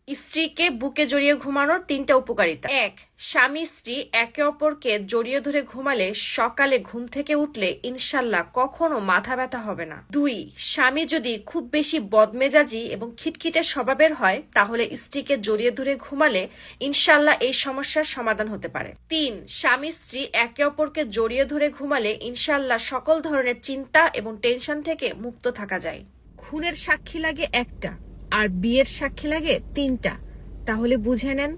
স্ত্রীকে বুকে জড়িয়ে ঘুমানোর 3টা উপকারিতা। 1. স্বামী স্ত্রী একে অপরকে জড়িয়ে ধরে ঘুমালে সকালে ঘুম থেকে উঠলে ইনশাল্লাহ কখনো মাথা ব্যথা হবে না। 2. স্বামী যদি খুব বেশি বদমেজাজি এবং খিটখিটে স্বভাবের হয় তাহলে স্ত্রীকে জড়িয়ে ধরে ঘুমালে ইনশাল্লাহ এই সমস্যার সমাধান হতে পারে। 3. স্বামী স্ত্রী একে অপরকে জড়িয়ে ধরে ঘুমালে ইনশাল্লাহ সকল ধরনের চিন্তা এবং টেনশন থেকে মুক্ত থাকা যায়। খুনের সাক্ষী লাগে একটা আর বিয়ের সাক্ষী লাগে 3টা, তাহলে বুঝে নেন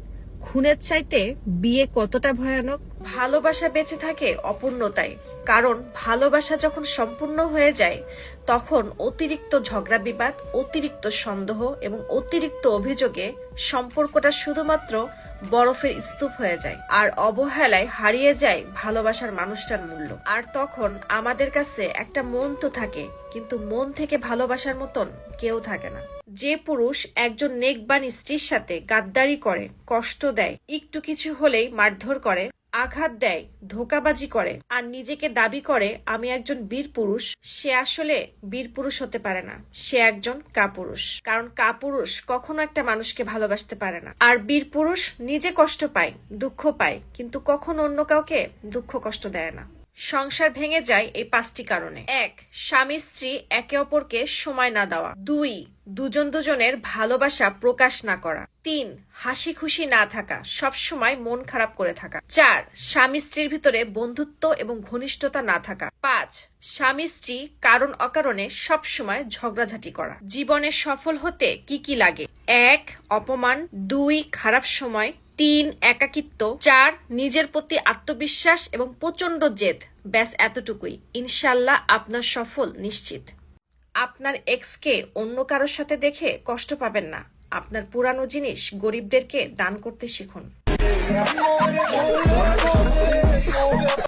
খুনের চাইতে বিয়ে কতটা ভয়ানক। ভালোবাসা বেঁচে থাকে অপূর্ণতায়, কারণ ভালোবাসা যখন সম্পূর্ণ হয়ে যায় তখন অতিরিক্ত ঝগড়া বিবাদ, অতিরিক্ত সন্দেহ এবং অতিরিক্ত অভিযোগে সম্পর্কটা শুধুমাত্র বরফের স্তূপ হয়ে যায় আর অবহেলায় হারিয়ে যায় ভালোবাসার মানুষটার মূল্য। আর তখন আমাদের কাছে একটা মন তো থাকে, কিন্তু মন থেকে ভালোবাসার মতন কেউ থাকে না। যে পুরুষ একজন নেকবান স্ত্রীর সাথে গাদ্দারি করে, কষ্ট দেয়, একটু কিছু হলেই মারধর করে, আঘাত দেয়, ধোঁকাবাজি করে আর নিজেকে দাবি করে আমি একজন বীর পুরুষ, সে আসলে বীর পুরুষ হতে পারে না, সে একজন কাপুরুষ। কারণ কাপুরুষ কখনো একটা মানুষকে ভালোবাসতে পারে না। আর বীর পুরুষ নিজে কষ্ট পায়, দুঃখ পায়, কিন্তু কখনো অন্য কাউকে দুঃখ কষ্ট দেয় না। সংসার ভেঙে যায় এই 5টি কারণে। 1. স্বামী স্ত্রী একে অপরকে সময় না দেওয়া। 2. দুজন দুজনের ভালোবাসা প্রকাশ না করা। 3. হাসি খুশি না থাকা, সবসময় মন খারাপ করে থাকা। 4. স্বামী স্ত্রীর ভিতরে বন্ধুত্ব এবং ঘনিষ্ঠতা না থাকা। 5. স্বামী স্ত্রী কারণ অকারণে সবসময় ঝগড়াঝাটি করা। জীবনে সফল হতে কি কি লাগে? 1. অপমান। 2. খারাপ সময়। 3. একাকিত্ব। 4. নিজের প্রতি আত্মবিশ্বাস এবং প্রচন্ড জেদ। ব্যাস এতটুকুই, ইনশাল্লাহ আপনার সফল নিশ্চিত। আপনার এক্সকে অন্য কারোর সাথে দেখে কষ্ট পাবেন না। আপনার পুরানো জিনিস গরিবদেরকে দান করতে শিখুন।